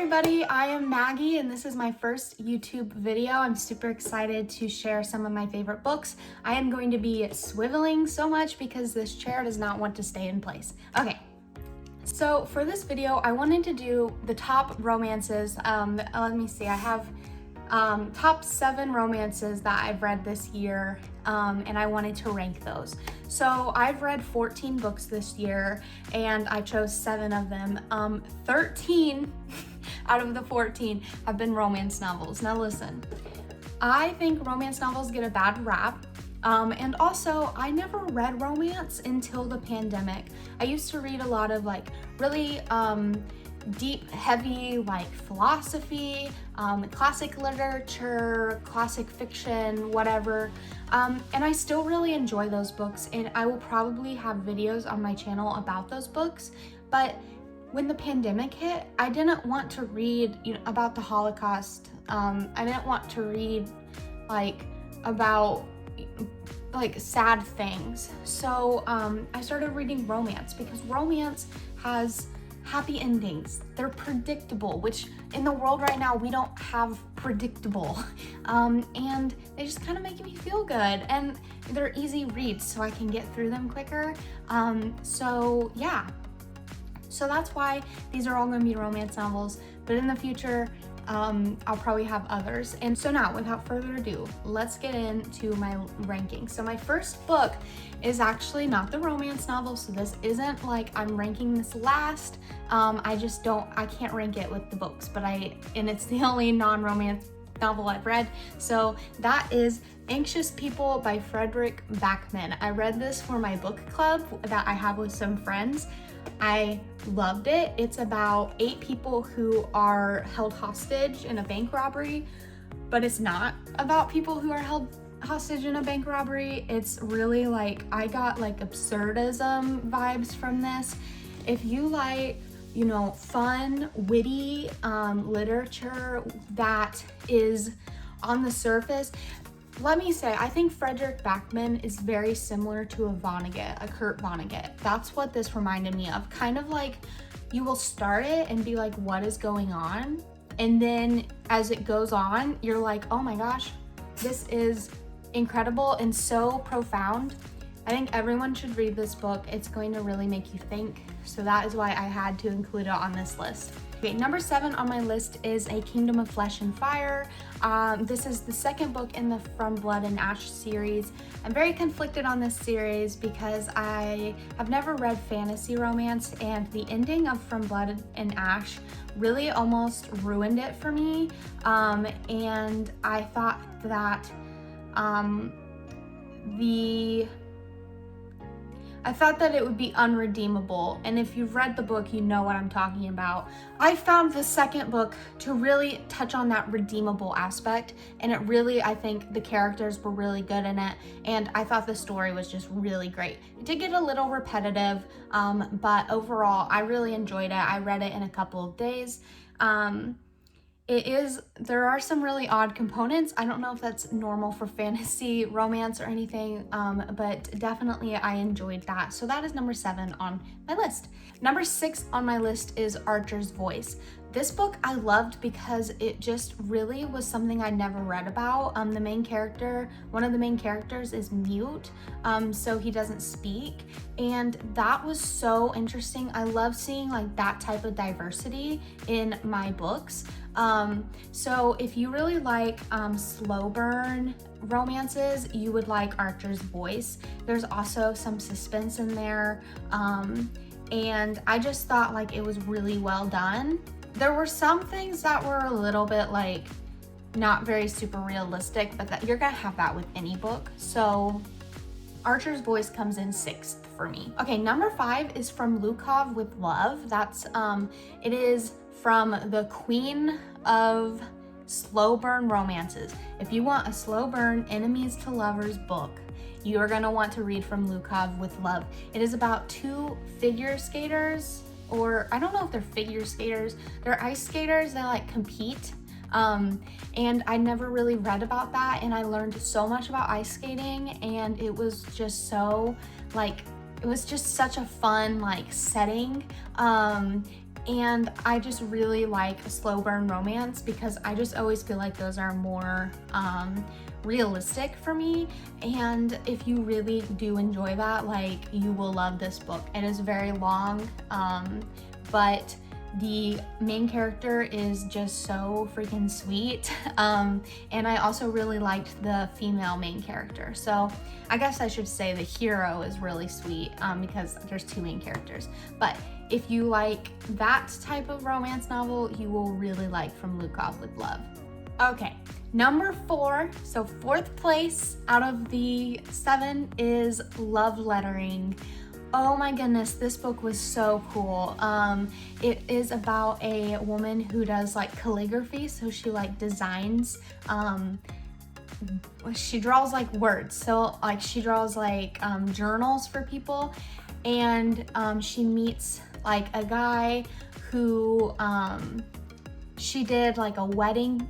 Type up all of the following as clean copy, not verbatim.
everybody, I am Maggie and this is my first YouTube video. I'm super excited to share some of my favorite books. I am going to be swiveling so much because this chair does not want to stay in place. Okay, so for this video, I wanted to do the top romances. Let me see, I have top 7 romances that I've read this year, and I wanted to rank those. So I've read 14 books this year and I chose 7 of them. 13 out of the 14 have been romance novels. Now listen, I think romance novels get a bad rap. And also, I never read romance until the pandemic. I used to read a lot of like really deep, heavy like philosophy, classic literature, classic fiction, whatever. And I still really enjoy those books, and I will probably have videos on my channel about those books. But when the pandemic hit, I didn't want to read, about the Holocaust. I didn't want to read like about like sad things. So I started reading romance because romance has happy endings. They're predictable, which in the world right now we don't have predictable, and they just kind of make me feel good, and they're easy reads so I can get through them quicker. So yeah, so that's why these are all going to be romance novels, but in the future I'll probably have others. And so now, without further ado, let's get into my ranking. So my first book is actually not the romance novel, so this isn't like I'm ranking this last. I can't rank it with the books, and it's the only non-romance novel I've read. So that is Anxious People by Fredrik Backman. I read this for my book club that I have with some friends. I loved it. It's about 8 people who are held hostage in a bank robbery, but it's not about people who are held hostage in a bank robbery. It's really like, I got like absurdism vibes from this. If you like, fun, witty literature that is on the surface, let me say, I think Fredrik Backman is very similar to a Kurt Vonnegut. That's what this reminded me of. Kind of like, you will start it and be like, what is going on? And then as it goes on, you're like, oh my gosh, this is incredible and so profound. I think everyone should read this book. It's going to really make you think. So that is why I had to include it on this list. Okay, number 7 on my list is A Kingdom of Flesh and Fire. This is the second book in the From Blood and Ash series. I'm very conflicted on this series because I have never read fantasy romance, and the ending of From Blood and Ash really almost ruined it for me. And I thought that it would be unredeemable, and if you've read the book, you know what I'm talking about. I found the second book to really touch on that redeemable aspect, and I think the characters were really good in it, and I thought the story was just really great. It did get a little repetitive, but overall, I really enjoyed it. I read it in a couple of days. There are some really odd components. I don't know if that's normal for fantasy romance or anything, but definitely I enjoyed that. So that is number 7 on my list. Number 6 on my list is Archer's Voice. This book I loved because it just really was something I never read about. One of the main characters is mute, so he doesn't speak, and that was so interesting. I love seeing like that type of diversity in my books. So if you really like slow burn romances, you would like Archer's Voice. There's also some suspense in there, and I just thought like it was really well done. There were some things that were a little bit like not very super realistic, but you're gonna have that with any book. So Archer's Voice comes in 6th for me. Okay, number 5 is From Lukov with Love. It is from the queen of slow burn romances. If you want a slow burn enemies to lovers book, you are gonna want to read From Lukov with Love. It is about 2 figure skaters, or I don't know if they're figure skaters, they're ice skaters that like compete. And I never really read about that, and I learned so much about ice skating, and it was just so like, it was just such a fun like setting. And I just really like a slow burn romance because I just always feel like those are more realistic for me. And if you really do enjoy that, like, you will love this book. It is very long, but the main character is just so freaking sweet. And I also really liked the female main character. So I guess I should say the hero is really sweet, because there's two main characters. But if you like that type of romance novel, you will really like From Lukov with Love. Okay, number 4, so 4th place out of the 7 is Love Lettering. Oh my goodness, this book was so cool. It is about a woman who does like calligraphy, so she like designs, she draws like words, so like she draws like journals for people, and she meets like a guy who she did like a wedding,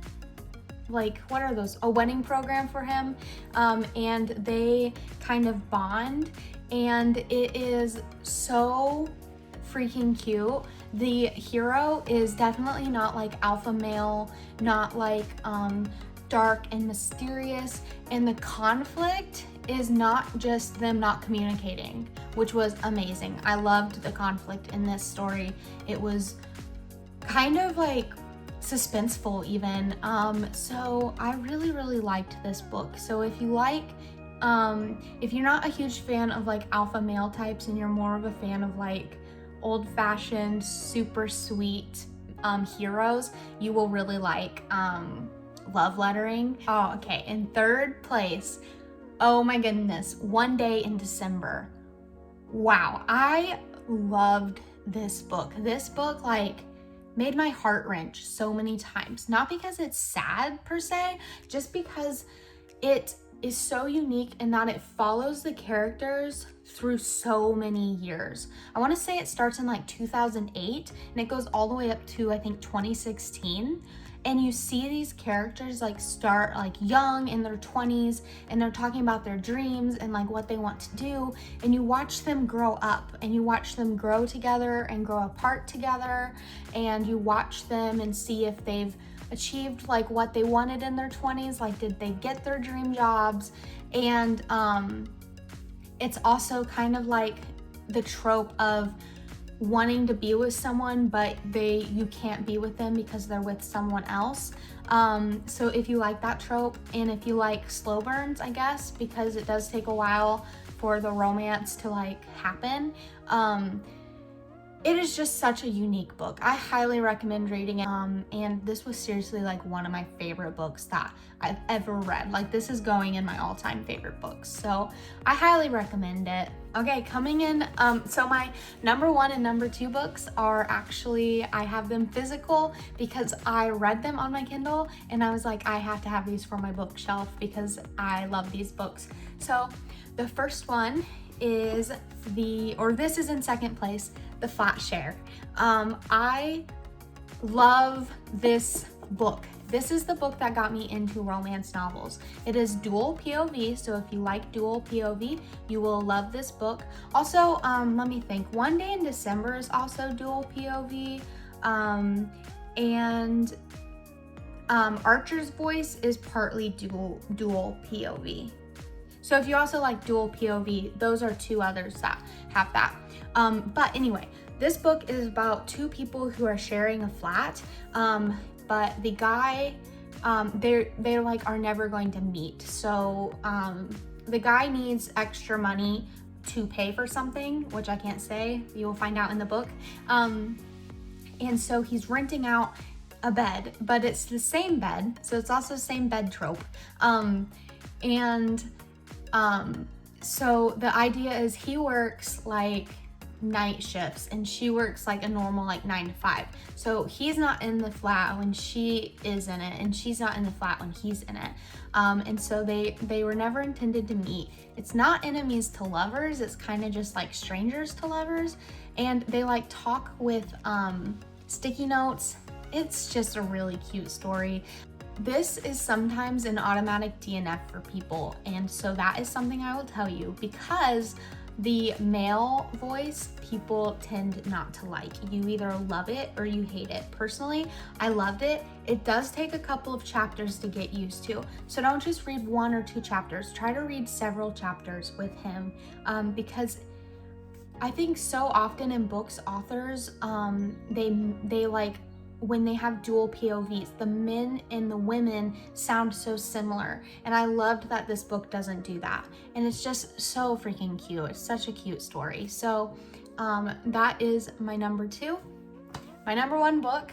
like what are those, a wedding program for him, and they kind of bond, and it is so freaking cute. The hero is definitely not like alpha male, not like dark and mysterious, and the conflict is not just them not communicating, which was amazing. I loved the conflict in this story. It was kind of like suspenseful even. So I really liked this book. So if you like, if you're not a huge fan of like alpha male types and you're more of a fan of like old-fashioned, super sweet heroes, you will really like Love Lettering. Oh, okay, in 3rd place, oh my goodness, One Day in December. Wow, I loved this book. This book like made my heart wrench so many times. Not because it's sad per se, just because it is so unique in that it follows the characters through so many years. I want to say it starts in like 2008 and it goes all the way up to I think 2016. And you see these characters like start like young in their 20s, and they're talking about their dreams and like what they want to do, and you watch them grow up and you watch them grow together and grow apart together, and you watch them and see if they've achieved like what they wanted in their 20s, like did they get their dream jobs. And it's also kind of like the trope of wanting to be with someone, but you can't be with them because they're with someone else. So if you like that trope, and if you like slow burns, I guess, because it does take a while for the romance to like happen, it is just such a unique book. I highly recommend reading it. And this was seriously like one of my favorite books that I've ever read. Like this is going in my all-time favorite books. So I highly recommend it. Okay, coming in, so my number 1 and number 2 books are actually, I have them physical because I read them on my Kindle and I was like, I have to have these for my bookshelf because I love these books. So the first one is this is in 2nd place, The Flat Share. I love this book. This is the book that got me into romance novels. It is dual POV, so if you like dual POV, you will love this book. Also, let me think, One Day in December is also dual POV, and Archer's Voice is partly dual POV. So if you also like dual POV, those are 2 others that have that. But anyway, this book is about 2 people who are sharing a flat, but the guy, they're like are never going to meet. So the guy needs extra money to pay for something, which I can't say, you will find out in the book. And so he's renting out a bed, but it's the same bed, so it's also the same bed trope. So the idea is he works like night shifts and she works like a normal like 9 to 5. So he's not in the flat when she is in it, and she's not in the flat when he's in it. And so they were never intended to meet. It's not enemies to lovers, it's kind of just like strangers to lovers. And they like talk with sticky notes. It's just a really cute story. This is sometimes an automatic DNF for people, and so that is something I will tell you, because the male voice people tend not to like. You either love it or you hate it. Personally, I loved it. It does take a couple of chapters to get used to. So don't just read 1 or 2 chapters. Try to read several chapters with him, because I think so often in books, authors, they like, when they have dual POVs, the men and the women sound so similar. And I loved that this book doesn't do that. And it's just so freaking cute. It's such a cute story. So that is my number 2. My number 1 book,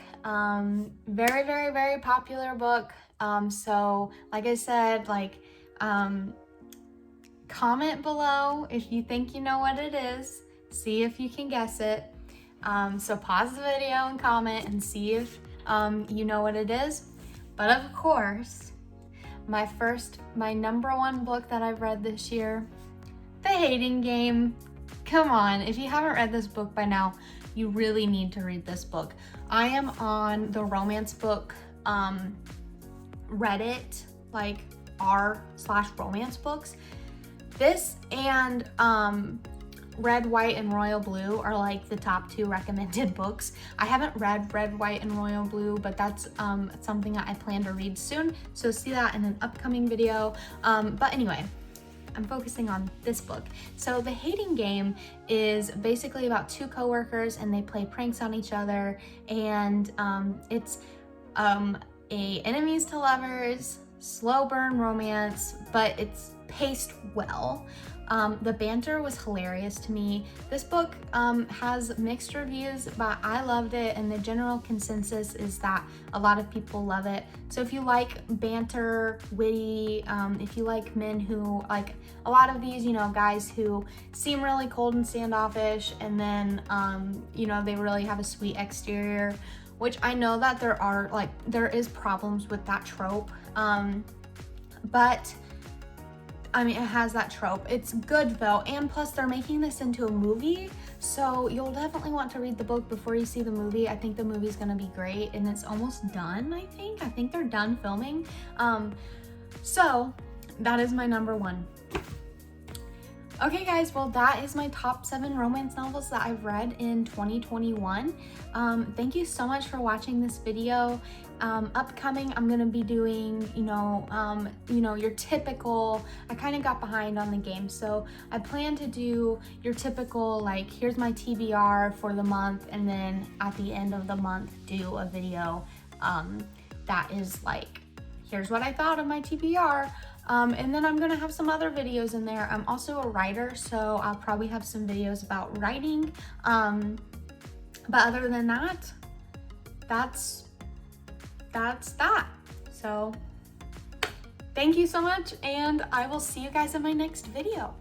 very, very, very popular book. So like I said, like, comment below if you think you know what it is. See if you can guess it. So pause the video and comment and see if you know what it is. But of course, my number 1 book that I've read this year, The Hating Game. Come on, if you haven't read this book by now, you really need to read this book. I am on the romance book Reddit, like r/romance books. This and Red, White, and Royal Blue are like the top 2 recommended books. I haven't read Red, White, and Royal Blue, but that's something that I plan to read soon. So see that in an upcoming video. But anyway, I'm focusing on this book. So The Hating Game is basically about 2 coworkers and they play pranks on each other. And it's a enemies to lovers, slow burn romance, but it's paced well. The banter was hilarious to me. This book has mixed reviews, but I loved it, and the general consensus is that a lot of people love it. So if you like banter, witty, if you like men who, like a lot of these, you know, guys who seem really cold and standoffish, and then, you know, they really have a sweet exterior, which I know that there is problems with that trope, but I mean, it has that trope. It's good though, and plus they're making this into a movie, so you'll definitely want to read the book before you see the movie. I think the movie's gonna be great, and it's almost done, I think they're done filming. So that is my number 1. Okay guys, well that is my top 7 romance novels that I've read in 2021. Thank you so much for watching this video. Upcoming, I'm gonna be doing, you know, your typical, I kind of got behind on the game, so I plan to do your typical, like, here's my TBR for the month, and then at the end of the month, do a video that is like, here's what I thought of my TBR. And then I'm gonna have some other videos in there. I'm also a writer, so I'll probably have some videos about writing. But other than that, that's that. So thank you so much, and I will see you guys in my next video.